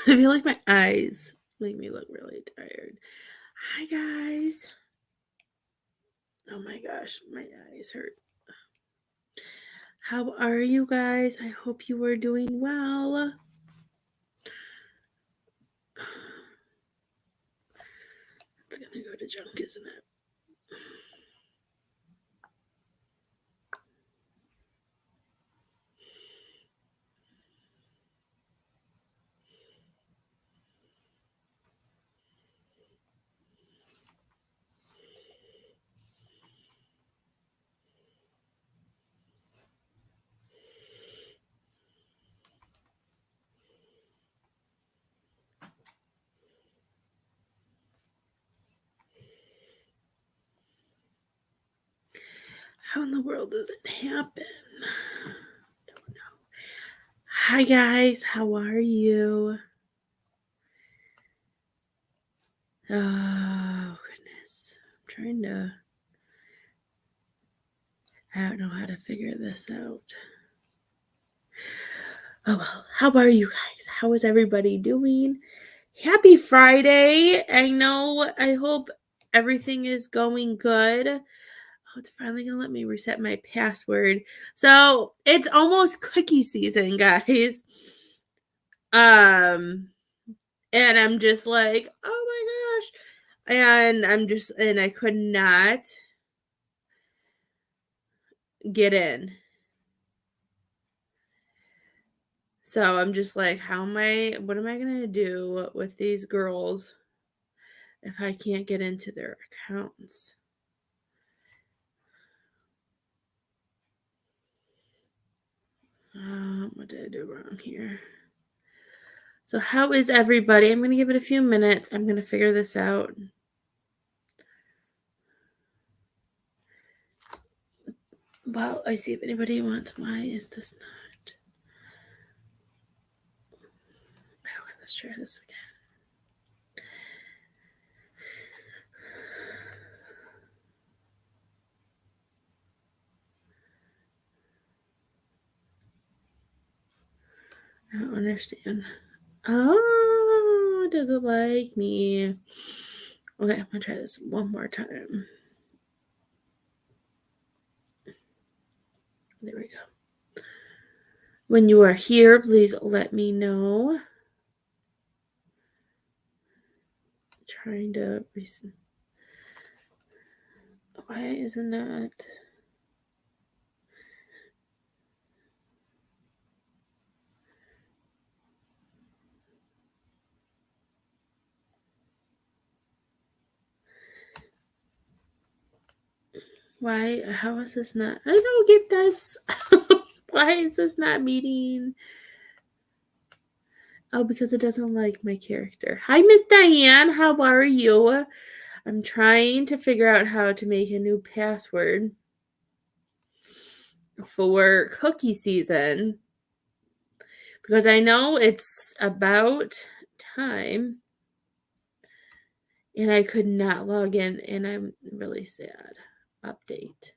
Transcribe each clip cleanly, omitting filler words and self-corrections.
I feel like my eyes make me look really tired. Hi, guys. Oh my gosh, my eyes hurt. How are you guys? I hope you are doing well. It's gonna go to junk, isn't it? How in the world does it happen? Don't know. Hi, guys. How are you? Oh, goodness. I'm trying to... I don't know how to figure this out. Oh, well. How are you guys? How is everybody doing? Happy Friday. I hope everything is going good. Oh, it's finally going to let me reset my password. So, it's almost cookie season, guys. And I'm just like, oh my gosh. And I could not get in. So I'm just like, what am I going to do with these girls if I can't get into their accounts? What did I do wrong here? So how is everybody? I'm going to give it a few minutes. I'm going to figure this out. Well, I see if anybody wants. Why is this not? Okay, let's try this again. I don't understand. Oh, does it like me? Okay, I'm going to try this one more time. There we go. When you are here, please let me know. Trying to... Why isn't that... Why? How is this not? I don't get this. Why is this not meeting? Oh, because it doesn't like my character. Hi, Miss Diane. How are you? I'm trying to figure out how to make a new password for cookie season. Because I know it's about time. And I could not log in. And I'm really sad. Update.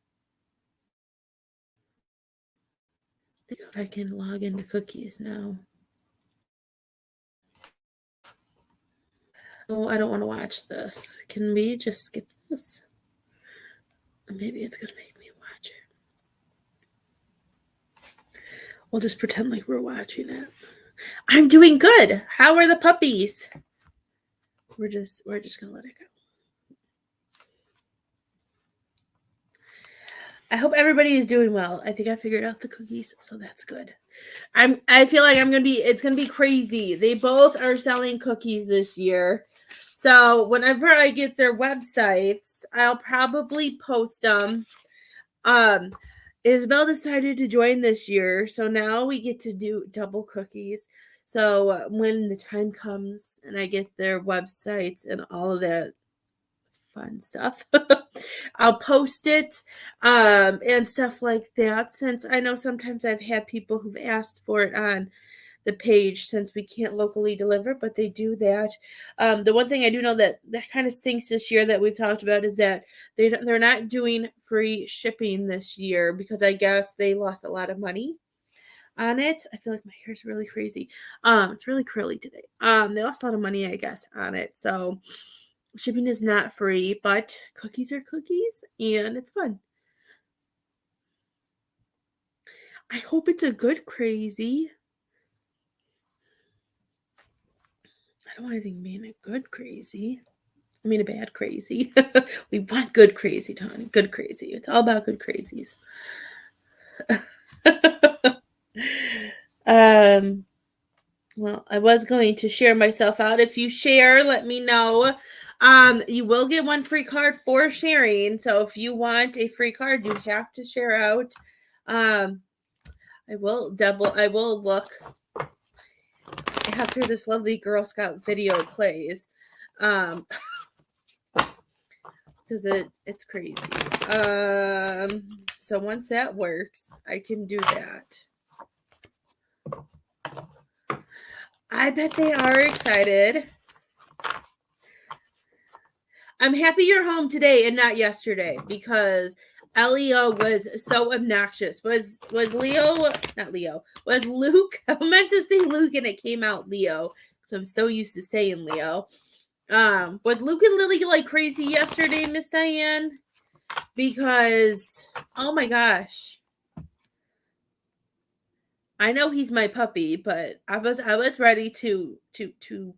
I think if I can log into cookies now. Oh, I don't want to watch this. Can we just skip this? Maybe it's going to make me watch it. We'll just pretend like we're watching it. I'm doing good. How are the puppies? We're just going to let it go. I hope everybody is doing well. I think I figured out the cookies, so that's good. I feel like it's gonna be crazy. They both are selling cookies this year. So whenever I get their websites, I'll probably post them. Isabel decided to join this year, so now we get to do double cookies. So when the time comes and I get their websites and all of that fun stuff, I'll post it and stuff like that, since I know sometimes I've had people who've asked for it on the page since we can't locally deliver, but they do that. The one thing I do know that kind of stinks this year that we've talked about is that they're not doing free shipping this year because I guess they lost a lot of money. on it. I feel like my hair's really crazy. It's really curly today. They lost a lot of money, I guess, on it. So shipping is not free, but cookies are cookies and it's fun. I hope it's a good crazy. I don't want anything being a good crazy. I mean, a bad crazy. We want good crazy, Tony. Good crazy. It's all about good crazies. um, well, I was going to share myself out. If you share, let me know. You will get one free card for sharing. So if you want a free card, you have to share out. I will look after this lovely Girl Scout video plays. Because it's crazy. So once that works, I can do that. I bet they are excited. I'm happy you're home today and not yesterday because Leo was so obnoxious. Was Leo, not Leo, was Luke, I meant to say Luke and it came out Leo because I'm so used to saying Leo. Was Luke and Lily like crazy yesterday, Miss Diane? Because, oh my gosh. I know he's my puppy, but I was ready to put him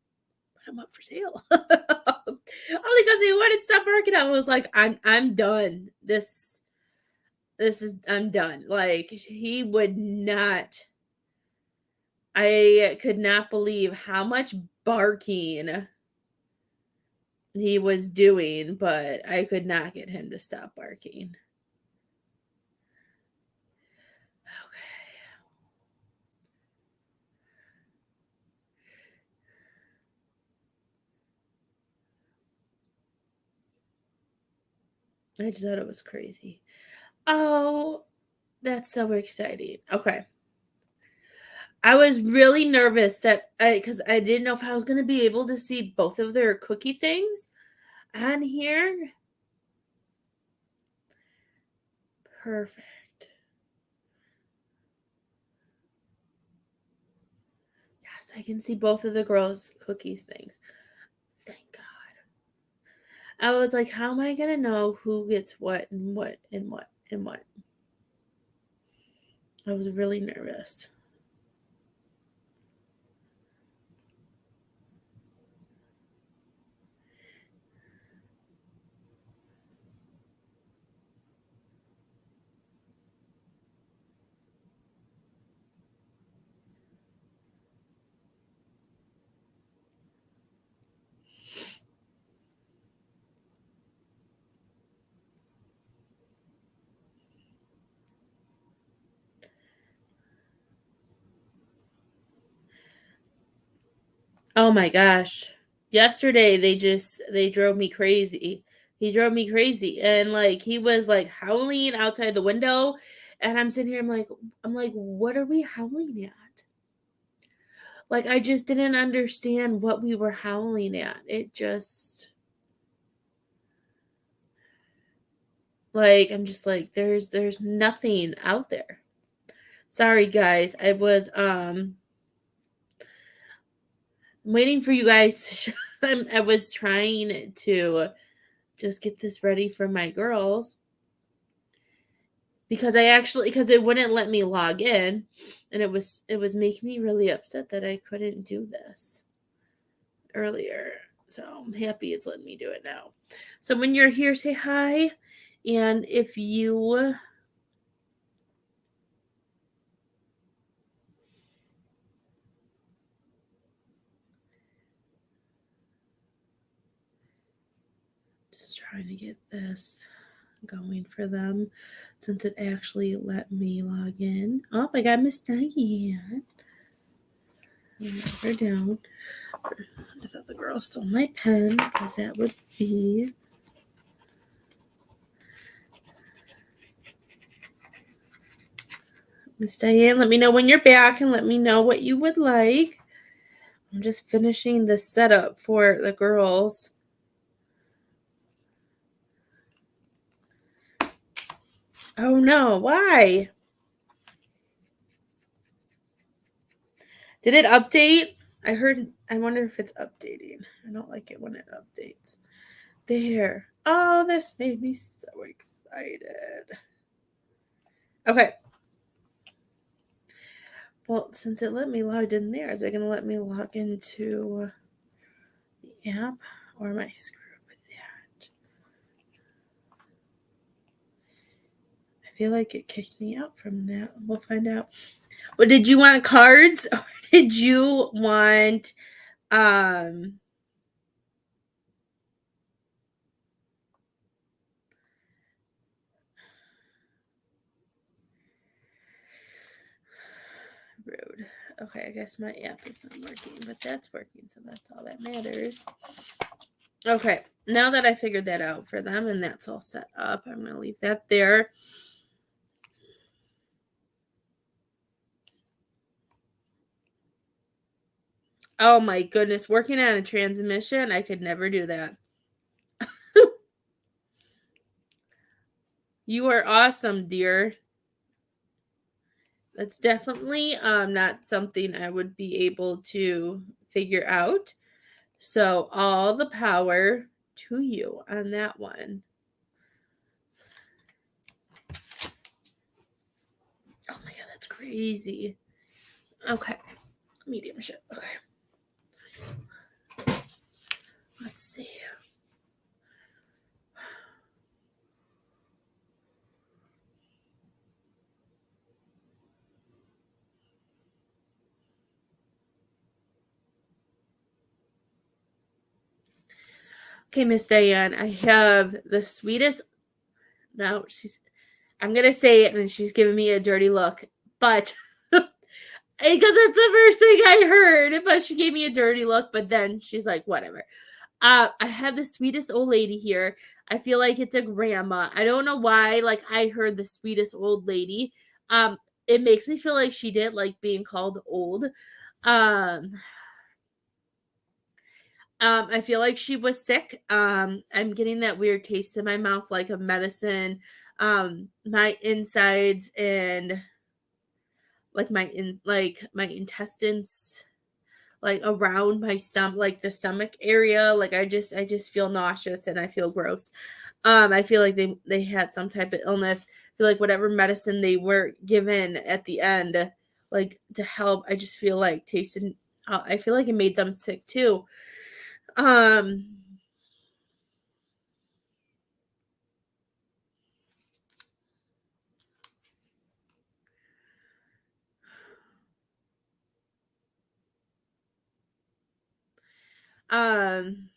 up for sale. Only because he wouldn't stop barking. I was like, I'm done. This is I'm done. Like he would not. I could not believe how much barking he was doing, but I could not get him to stop barking. I just thought it was crazy. Oh, that's so exciting. Okay. I was really nervous because I didn't know if I was going to be able to see both of their cookie things on here. Perfect. Yes, I can see both of the girls' cookies things. Thank God. I was like, how am I going to know who gets what and what and what and what? I was really nervous. Oh my gosh. Yesterday they drove me crazy. He drove me crazy and like he was like howling outside the window and I'm sitting here I'm like what are we howling at? Like I just didn't understand what we were howling at. It just like I'm just like there's nothing out there. Sorry guys. I was waiting for you guys to I was trying to just get this ready for my girls because it wouldn't let me log in and it was making me really upset that I couldn't do this earlier. So I'm happy it's letting me do it now. So when you're here, say hi. And if you just trying to get this going for them since it actually let me log in. Oh, I got Miss Diane. Her down. I thought the girl stole my pen because that would be Miss Diane. Let me know when you're back and let me know what you would like. I'm just finishing the setup for the girls. Oh no, why? Did it update? I wonder if it's updating. I don't like it when it updates. There. Oh, this made me so excited. Okay. Well, since it let me log in there, is it going to let me log into the app? Or am I screwed with that? I feel like it kicked me out from that. We'll find out. Well, did you want cards? Or did you want rude. Okay, I guess my app is not working, but that's working, so that's all that matters. Okay, now that I figured that out for them and that's all set up, I'm going to leave that there. Oh my goodness, working on a transmission, I could never do that. You are awesome, dear. That's definitely not something I would be able to figure out. So all the power to you on that one. Oh my god, that's crazy. Okay. Mediumship. Okay. Let's see. Okay, Miss Diane, I have the sweetest. No, I'm going to say it and she's giving me a dirty look. But because it's the first thing I heard, but she gave me a dirty look, but then she's like, whatever. I have the sweetest old lady here. I feel like it's a grandma. I don't know why, like I heard the sweetest old lady. It makes me feel like she didn't like being called old. I feel like she was sick. I'm getting that weird taste in my mouth, like of medicine. My insides and like my intestines, like around my stomach, like the stomach area. Like I just feel nauseous and I feel gross. I feel like they had some type of illness. I feel like whatever medicine they were given at the end, like to help, I just feel like tasted. I feel like it made them sick too. Um, um,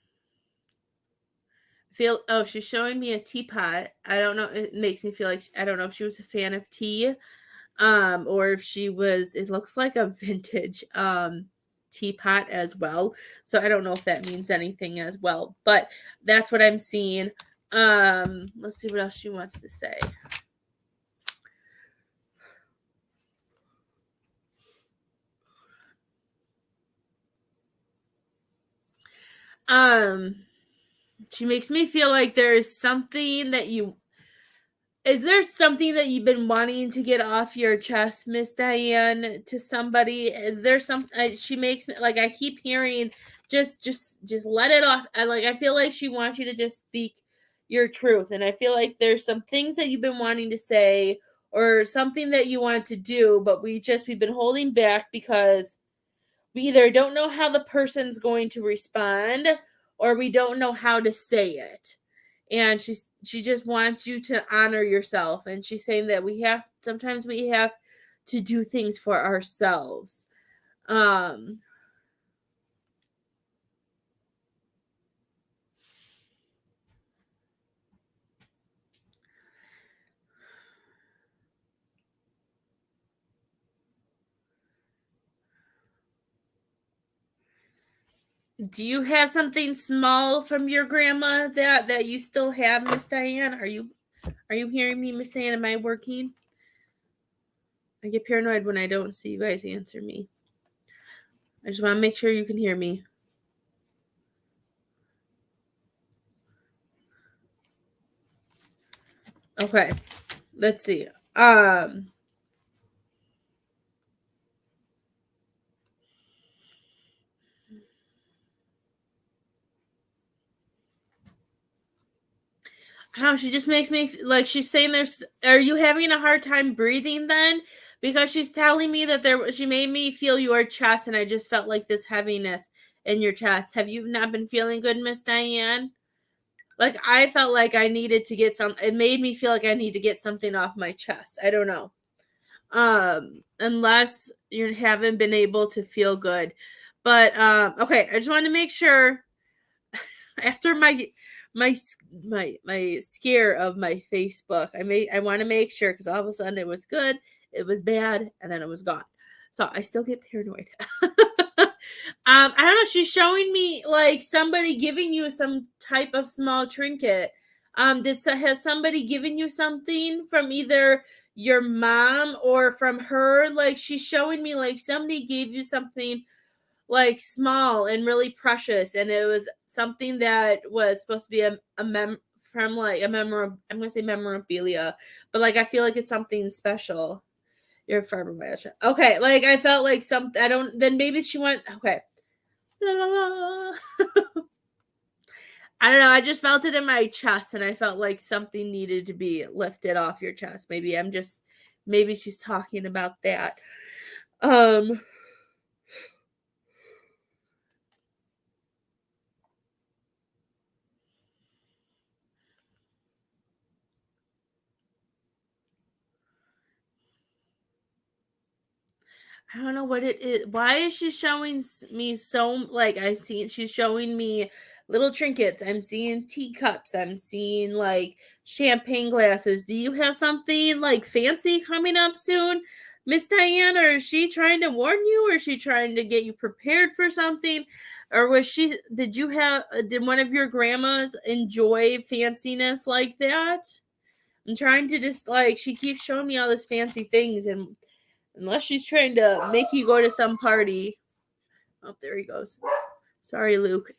she's showing me a teapot. I don't know. It makes me feel like I don't know if she was a fan of tea, or if she was. It looks like a vintage teapot as well. So I don't know if that means anything as well, but that's what I'm seeing. Let's see what else she wants to say. She makes me feel like there is something that you. Is there something that you've been wanting to get off your chest, Miss Diane, to somebody? Is there some? She makes me like I keep hearing, just let it off. I feel like she wants you to just speak your truth, and I feel like there's some things that you've been wanting to say or something that you want to do, but we've been holding back because we either don't know how the person's going to respond or we don't know how to say it. And she just wants you to honor yourself, and she's saying that sometimes we have to do things for ourselves. um do you have something small from your grandma that you still have, Miss Diane? Are you hearing me, Miss Diane? Am I working? I get paranoid when I don't see you guys answer me. I just want to make sure you can hear me. Okay, let's see. I don't know, she just makes me like she's saying are you having a hard time breathing then? Because she's telling me that she made me feel your chest and I just felt like this heaviness in your chest. Have you not been feeling good, Miss Diane? Like I felt like I needed to get it made me feel like I need to get something off my chest. I don't know. Unless you haven't been able to feel good. But okay, I just want to make sure after my scare of my Facebook, I want to make sure because all of a sudden it was good, it was bad, and then it was gone. So I still get paranoid. I don't know. She's showing me like somebody giving you some type of small trinket. Has somebody given you something from either your mom or from her? Like she's showing me like somebody gave you something like small and really precious, and it was something that was supposed to be from like a I'm gonna say memorabilia, but like I feel like it's something special. You're a forever match. Okay, like I felt like something. I don't. Then maybe she went. Okay. I don't know. I just felt it in my chest, and I felt like something needed to be lifted off your chest. Maybe she's talking about that. I don't know what it is. Why is she showing me so like she's showing me little trinkets. I'm seeing teacups. I'm seeing like champagne glasses. Do you have something like fancy coming up soon, Miss Diane? Or is she trying to warn you, or is she trying to get you prepared for something? Or did one of your grandmas enjoy fanciness like that? I'm trying to just like she keeps showing me all this fancy things, and unless she's trying to make you go to some party. Oh, there he goes. Sorry, Luke.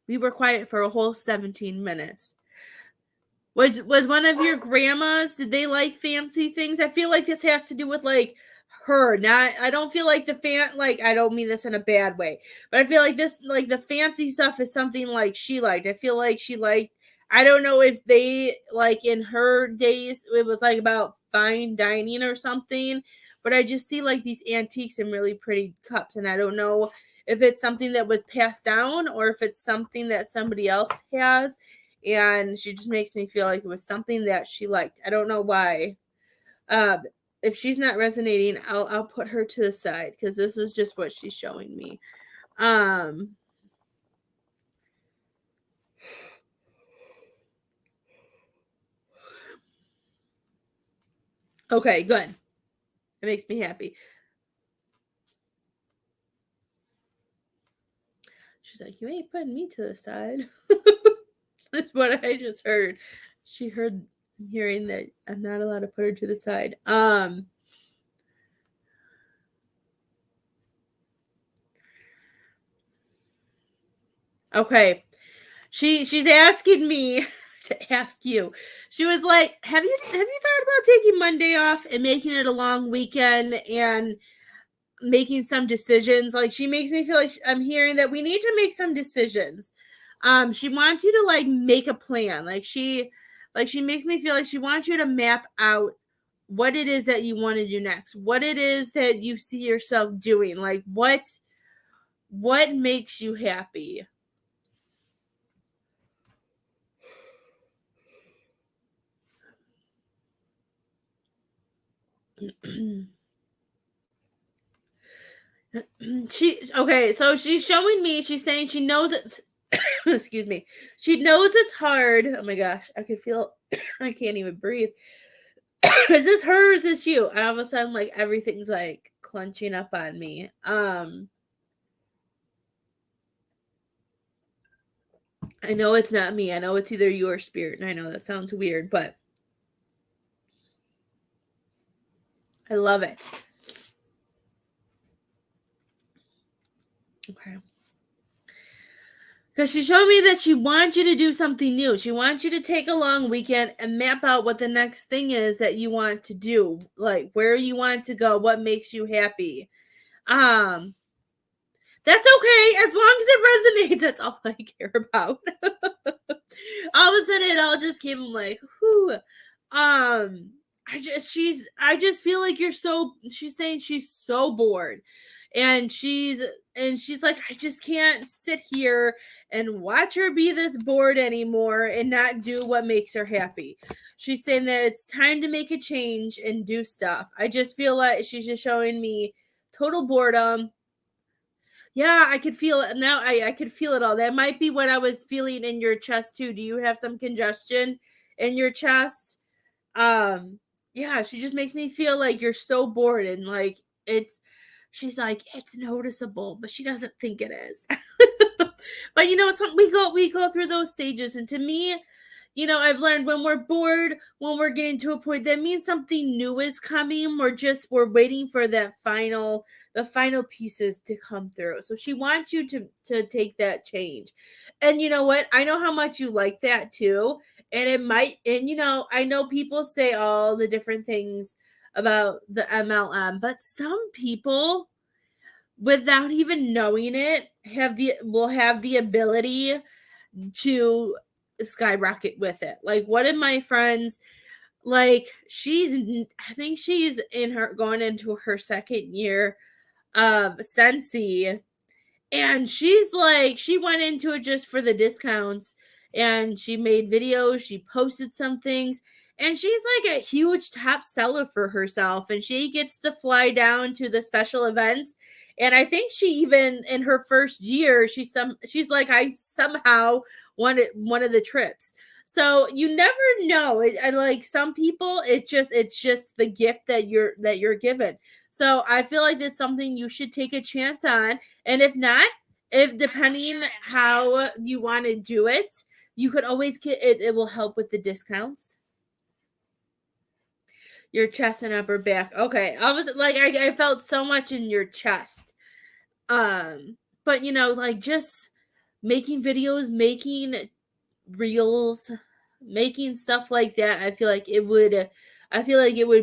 We were quiet for a whole 17 minutes. Was one of your grandmas, did they like fancy things? I feel like this has to do with like her. Not I don't feel like I don't mean this in a bad way, but I feel like this like the fancy stuff is something like she liked. I feel like she liked I don't know if they like in her days it was like about fine dining or something, but I just see like these antiques and really pretty cups, and I don't know if it's something that was passed down or if it's something that somebody else has, and she just makes me feel like it was something that she liked. I don't know why. If she's not resonating, I'll put her to the side because this is just what she's showing me. Okay, good. It makes me happy. She's like, you ain't putting me to the side. That's what I just heard. She heard hearing that I'm not allowed to put her to the side. Okay. She's asking me to ask you. She was like, have you thought about taking Monday off and making it a long weekend and making some decisions? Like she makes me feel like I'm hearing that we need to make some decisions. She wants you to like make a plan. Like she makes me feel like she wants you to map out what it is that you want to do next. What it is that you see yourself doing. Like what makes you happy? So she's showing me, she's saying she knows it's excuse me, she knows it's hard. Oh my gosh, I can feel I can't even breathe. Is this her or is this you? And all of a sudden like everything's like clenching up on me. I know it's not me. I know it's either you or spirit, and I know that sounds weird, but I love it. Okay. Because she showed me that she wants you to do something new. She wants you to take a long weekend and map out what the next thing is that you want to do, like where you want to go, what makes you happy. That That's okay, as long as it resonates, that's all I care about. All of a sudden, it all just came like, whew. I just feel like she's saying she's so bored. And she's like, I just can't sit here and watch her be this bored anymore and not do what makes her happy. She's saying that it's time to make a change and do stuff. I just feel like she's just showing me total boredom. Yeah, I could feel it now. I could feel it all. That might be what I was feeling in your chest too. Do you have some congestion in your chest? Yeah, she just makes me feel like you're so bored and like she's like, it's noticeable, but she doesn't think it is. But it's something we go through those stages, and to me, I've learned when we're bored, when we're getting to a point, that means something new is coming. We're waiting for the final pieces to come through. So she wants you to take that change. And you know what? I know how much you like that too. And I know people say all the different things about the MLM, but some people, without even knowing it, will have the ability to skyrocket with it. Like one of my friends, like I think she's going into her second year of Sensi, and she's like, she went into it just for the discounts, and she made videos, she posted some things, and she's like a huge top seller for herself, and she gets to fly down to the special events. And I think she even in her first year, she's like, I somehow won one of the trips. So you never know. Like some people, it's just the gift that you're given. So I feel like it's something you should take a chance on. And if not, if depending how you want to do it, you could always get it. It will help with the discounts. Your chest and upper back. Okay, I was like, I felt so much in your chest. But like just making videos, making reels, making stuff like that. I feel like it would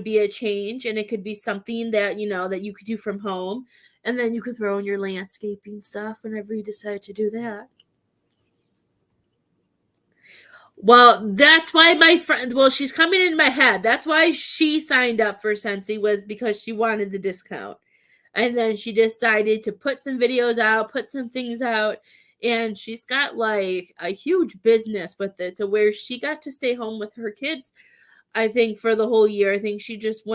be a change, and it could be something that that you could do from home, and then you could throw in your landscaping stuff whenever you decide to do that. Well, that's why my friend, well, she's coming in my head. That's why she signed up for Sensi, was because she wanted the discount. And then she decided to put some videos out, put some things out, and she's got like a huge business with it, to where she got to stay home with her kids, I think, for the whole year. She just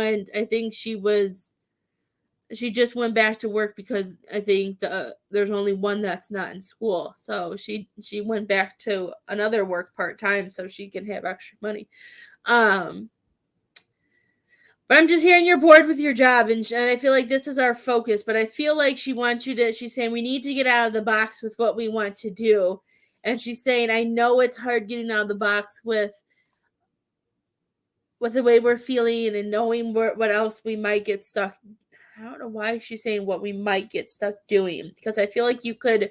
went back to work because I think there's only one that's not in school. So she went back to another work part-time so she can have extra money. But I'm just hearing you're bored with your job, and I feel like this is our focus. But I feel like she's saying we need to get out of the box with what we want to do. And she's saying, I know it's hard getting out of the box with the way we're feeling and knowing what else we might get stuck. I don't know why she's saying what we might get stuck doing, because I feel like you could.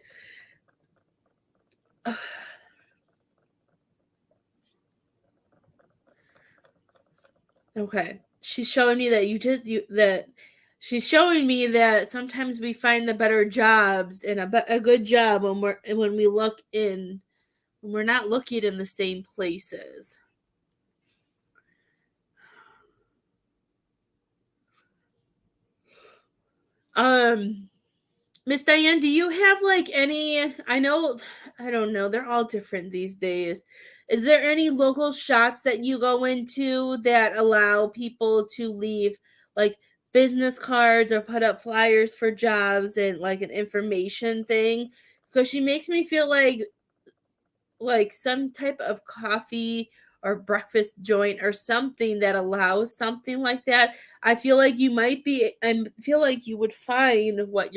Okay. She's showing me that she's showing me that sometimes we find the better jobs and a good job when we're not looking in the same places. Miss Diane, do you have like any? I don't know, they're all different these days. Is there any local shops that you go into that allow people to leave like business cards or put up flyers for jobs and like an information thing? Because she makes me feel like some type of coffee or breakfast joint or something that allows something like that. I feel like I feel like you would find what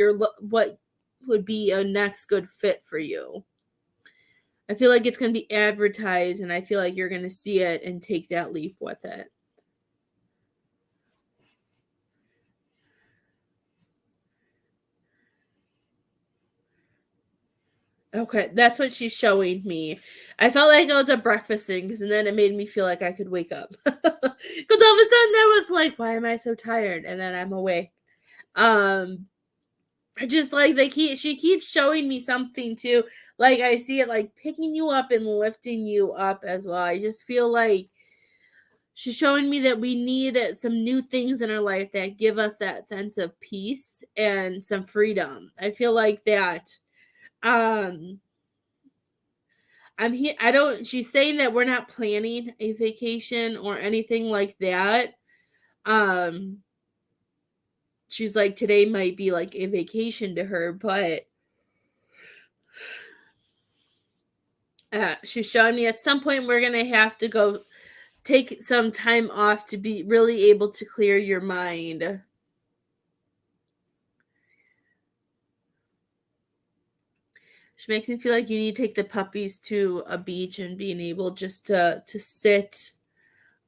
would be a next good fit for you. I feel like it's going to be advertised, and I feel like you're going to see it and take that leap with it. Okay, that's what she's showing me. I felt like it was a breakfast thing, and then it made me feel like I could wake up. Because all of a sudden I was like, why am I so tired? And then I'm awake. I just like she keeps showing me something too. Like I see it like picking you up and lifting you up as well. I just feel like she's showing me that we need some new things in our life that give us that sense of peace and some freedom. I feel like that. Um, I'm here. I don't. She's saying that we're not planning a vacation or anything like that. Um, she's like today might be like a vacation to her, but she's showing me at some point we're gonna have to go take some time off to be really able to clear your mind. She makes me feel like you need to take the puppies to a beach and being able just to sit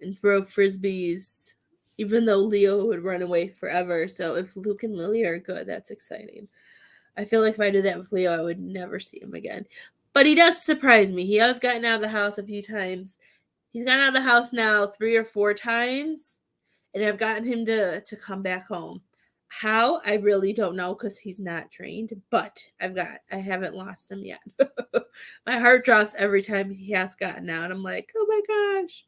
and throw frisbees. Even though Leo would run away forever. So if Luke and Lily are good, that's exciting. I feel like if I did that with Leo, I would never see him again. But he does surprise me. He has gotten out of the house a few times. He's gotten out of the house now 3 or 4 times. And I've gotten him to come back home. How? I really don't know because he's not trained, but I haven't lost him yet. My heart drops every time he has gotten out. I'm like, oh my gosh.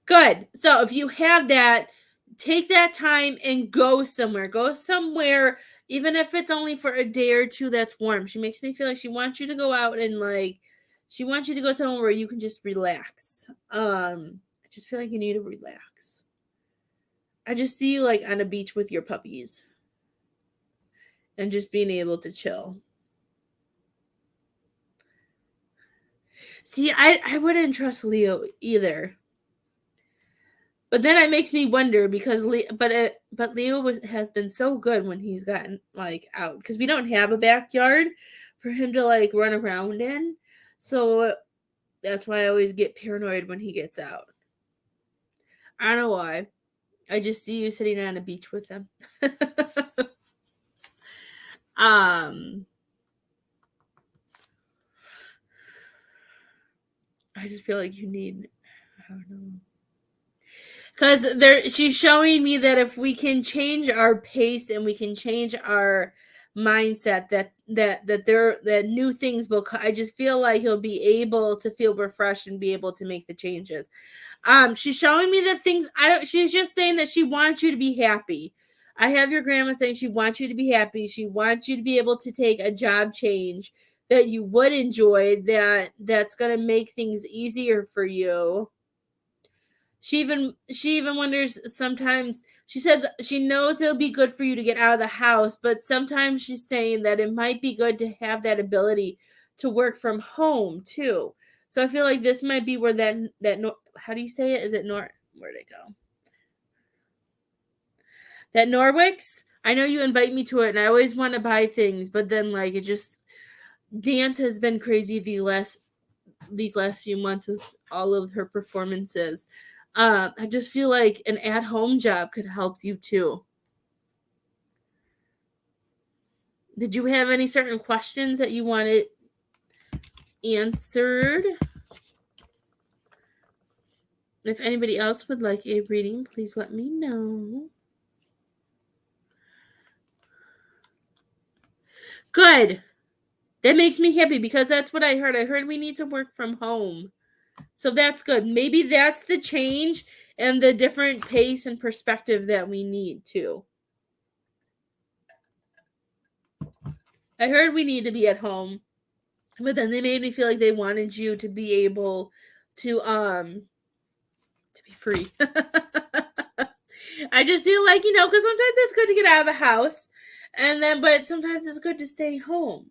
Good. So if you have that, take that time and go somewhere. Go somewhere, even if it's only for a day or two that's warm. She makes me feel like she wants you to go out and like she wants you to go somewhere where you can just relax. I just feel like you need to relax. I just see you like on a beach with your puppies and just being able to chill. See, I wouldn't trust Leo either. But then it makes me wonder because but Leo has been so good when he's gotten like out because we don't have a backyard for him to like run around in. So that's why I always get paranoid when he gets out. I don't know why. I just see you sitting on a beach with him. I just feel like you need I don't know. Because she's showing me that if we can change our pace and we can change our mindset, that new things will. I just feel like he'll be able to feel refreshed and be able to make the changes. She's showing me that things. She's just saying that she wants you to be happy. I have your grandma saying she wants you to be happy. She wants you to be able to take a job change that you would enjoy. That's gonna make things easier for you. She even wonders sometimes. She says she knows it'll be good for you to get out of the house, but sometimes she's saying that it might be good to have that ability to work from home too. So I feel like this might be where how do you say it? Is it where'd it go? That Norwix? I know you invite me to it and I always want to buy things, but then like it just dance has been crazy these last few months with all of her performances. I just feel like an at-home job could help you too. Did you have any certain questions that you wanted answered? If anybody else would like a reading, please let me know. Good. That makes me happy because that's what I heard. I heard we need to work from home. So that's good. Maybe that's the change and the different pace and perspective that we need too. I heard we need to be at home, but then they made me feel like they wanted you to be able to be free. I just feel like, because sometimes it's good to get out of the house but sometimes it's good to stay home.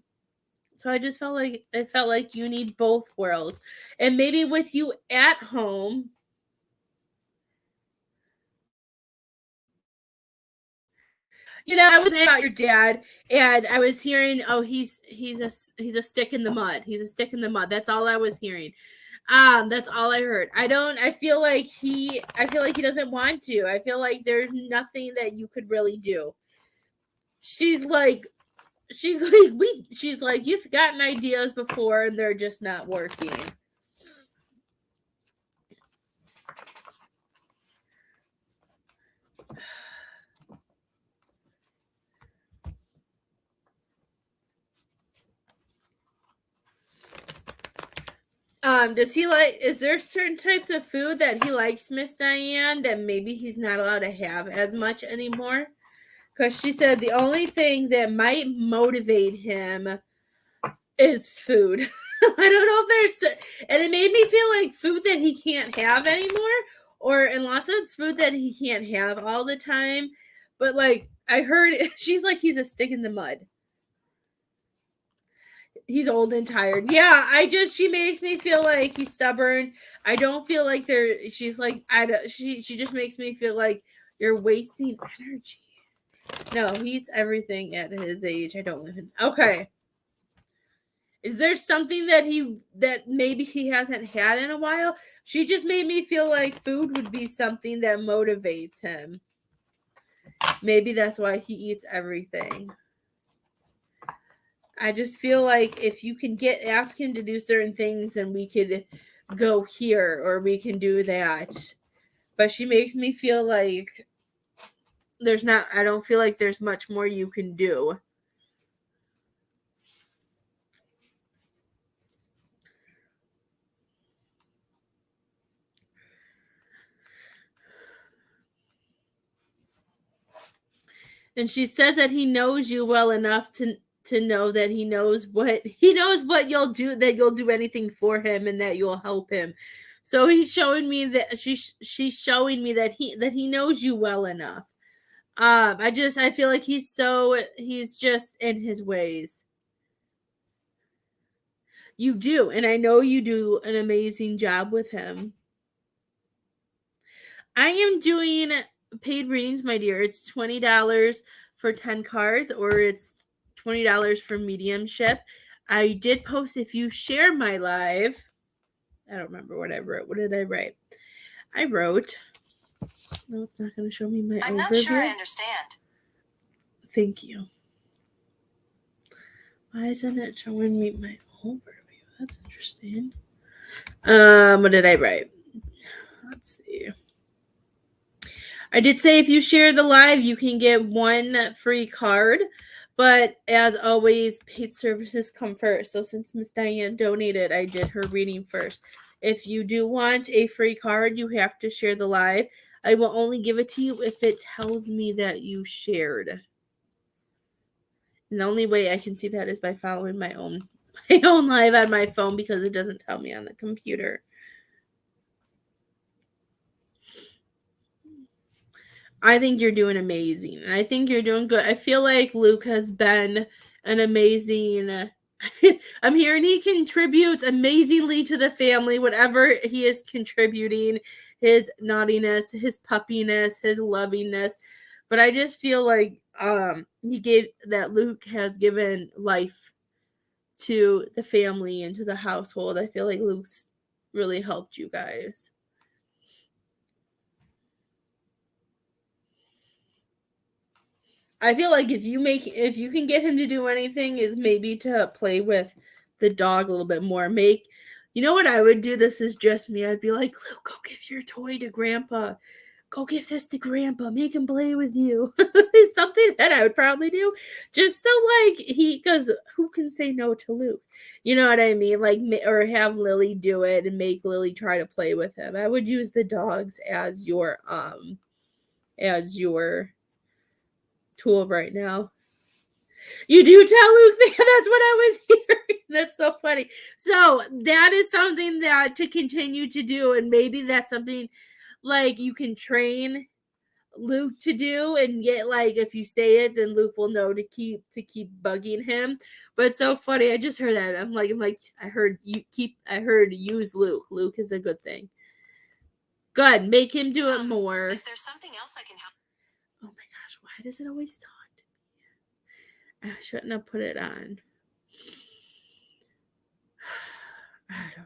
So I just felt like you need both worlds. And maybe with you at home, I was about your dad, and I was hearing, oh, he's a stick in the mud. He's a stick in the mud. That's all I was hearing. That's all I heard. I feel like he doesn't want to. I feel like there's nothing that you could really do. She's like, you've gotten ideas before, and they're just not working. Does he is there certain types of food that he likes, Miss Diane, that maybe he's not allowed to have as much anymore? Because she said the only thing that might motivate him is food. I don't know if there's, and it made me feel like food that he can't have anymore, or unless it's food that he can't have all the time. But like I heard, she's like he's a stick in the mud. He's old and tired. Yeah, she makes me feel like he's stubborn. I don't feel like she's like she just makes me feel like you're wasting energy. No, he eats everything at his age. I don't live in. Okay. Is there something that maybe he hasn't had in a while? She just made me feel like food would be something that motivates him. Maybe that's why he eats everything. I just feel like if you can ask him to do certain things, and we could go here or we can do that. But she makes me feel like I don't feel like there's much more you can do. And she says that he knows you well enough to know that he knows what you'll do, that you'll do anything for him and that you'll help him. So he's showing me that she's showing me that he knows you well enough. I feel like he's just in his ways. You do, and I know you do an amazing job with him. I am doing paid readings, my dear. It's $20 for 10 cards, or it's $20 for mediumship. I did post, if you share my live, I don't remember what I wrote. What did I write? I wrote, no, it's not going to show me my overview. I'm not sure I understand. Thank you. Why isn't it showing me my overview? That's interesting. What did I write? Let's see. I did say if you share the live, you can get one free card. But as always, paid services come first. So since Miss Diane donated, I did her reading first. If you do want a free card, you have to share the live. I will only give it to you if it tells me that you shared. And the only way I can see that is by following my own live on my phone, because it doesn't tell me on the computer. I think you're doing amazing, and I think you're doing good. I feel like Luke has been an amazing. I'm hearing he contributes amazingly to the family, whatever he is contributing, his naughtiness, his puppiness, his lovingness. But I just feel like Luke has given life to the family and to the household. I feel like Luke's really helped you guys. I feel like if you can get him to do anything, is maybe to play with the dog a little bit more. You know what I would do? This is just me. I'd be like, Luke, go give your toy to Grandpa. Go give this to Grandpa. Make him play with you. It's something that I would probably do, just so because who can say no to Luke? You know what I mean? Like, or have Lily do it and make Lily try to play with him. I would use the dogs as your tool right now. You do tell Luke that? That's what I was hearing. That's so funny. So that is something that to continue to do, and maybe that's something like you can train Luke to do, and get like if you say it, then Luke will know to keep bugging him. But it's so funny. I just heard that. I'm like I heard use Luke. Luke is a good thing. Good. Make him do it more. Is there something else I can help? Oh my gosh, why does it always talk to me? I shouldn't have put it on. I don't know.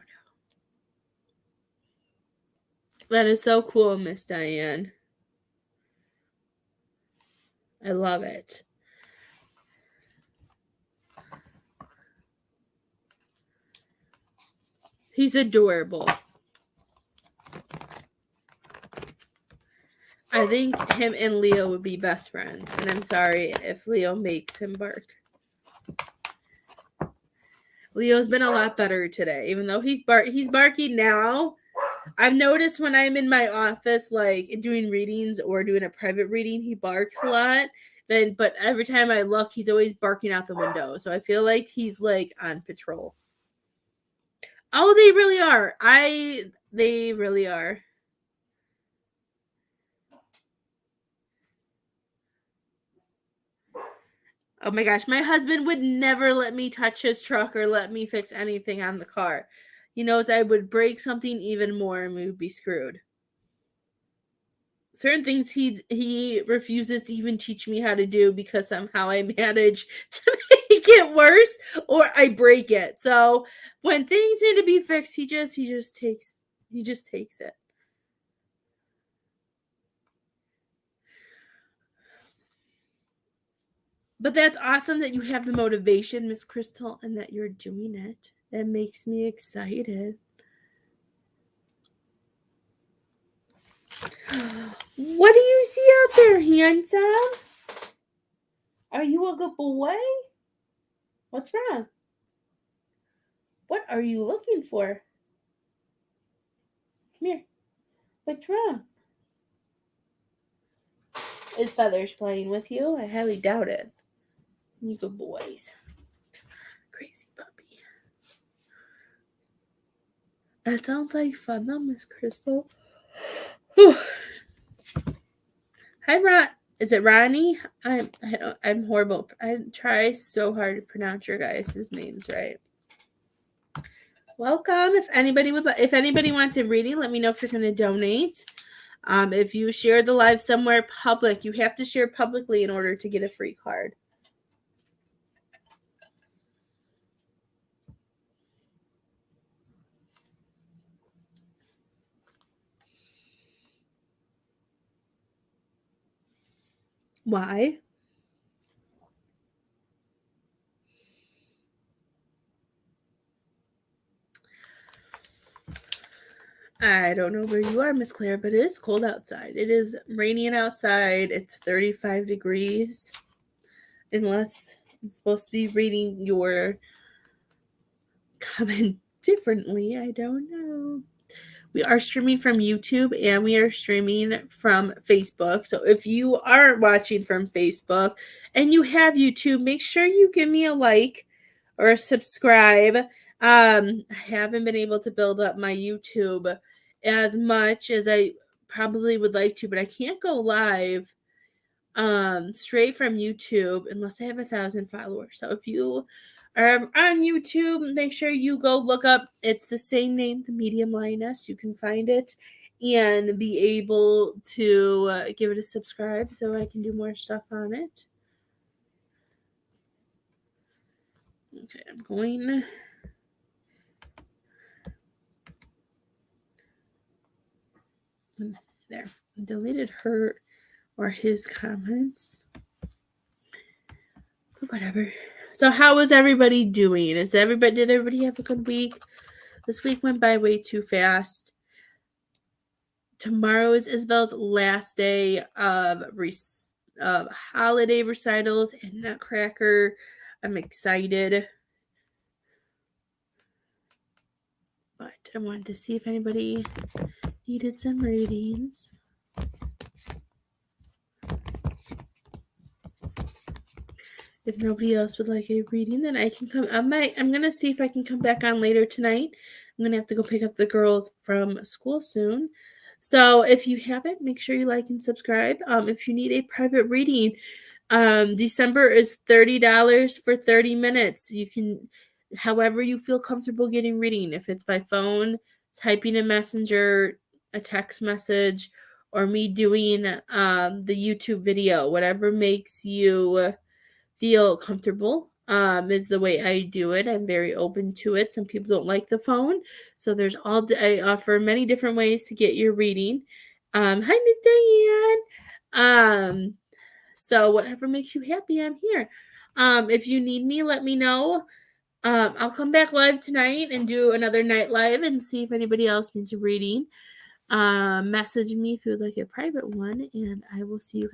That is so cool, Miss Diane. I love it. He's adorable. I think him and Leo would be best friends, and I'm sorry if Leo makes him bark. Leo's been a lot better today, even though he's barking now. I've noticed when I'm in my office, like doing readings or doing a private reading, he barks a lot. But every time I look, he's always barking out the window. So I feel like he's like on patrol. Oh, they really are. They really are. Oh my gosh, my husband would never let me touch his truck or let me fix anything on the car. He knows I would break something even more and we would be screwed. Certain things he refuses to even teach me how to do because somehow I manage to make it worse or I break it. So when things need to be fixed, he just takes it. But that's awesome that you have the motivation, Miss Crystal, and that you're doing it. That makes me excited. What do you see out there, handsome? Are you a good boy? What's wrong? What are you looking for? Come here. What's wrong? Is Feathers playing with you? I highly doubt it. You good boys. Crazy puppy. That sounds like fun though, Miss Crystal. Whew. Hi, Ron. Is it Ronnie? I'm horrible. I try so hard to pronounce your guys' names right. Welcome. If anybody wants a reading, let me know if you're going to donate. If you share the live somewhere public, you have to share publicly in order to get a free card. Why? I don't know where you are, Miss Claire, but it is cold outside. It is raining outside. It's 35 degrees. Unless I'm supposed to be reading your comment differently. I don't know. We are streaming from YouTube and we are streaming from Facebook. So if you are watching from Facebook and you have YouTube, make sure you give me a like or a subscribe. I haven't been able to build up my YouTube as much as I probably would like to, but I can't go live straight from YouTube unless I have 1,000 followers. So if you are on YouTube, make sure you go look up. It's the same name, the Medium Lioness. You can find it and be able to give it a subscribe so I can do more stuff on it. Okay, I'm going. There. Deleted her or his comments. But whatever. So how is everybody doing? Did everybody have a good week? This week went by way too fast. Tomorrow is Isabel's last day of holiday recitals and Nutcracker. I'm excited. But I wanted to see if anybody needed some readings. If nobody else would like a reading, then I can come. I'm gonna see if I can come back on later tonight. I'm gonna have to go pick up the girls from school soon. So if you haven't, make sure you like and subscribe. If you need a private reading, December is $30 for 30 minutes. You can, however you feel comfortable getting reading. If it's by phone, typing a messenger, a text message, or me doing the YouTube video, whatever makes you feel comfortable is the way I do it. I'm very open to it. Some people don't like the phone, so I offer many different ways to get your reading. Hi, Miss Diane. So whatever makes you happy, I'm here. If you need me, let me know. I'll come back live tonight and do another night live and see if anybody else needs a reading. Message me if you would like a private one, and I will see you guys.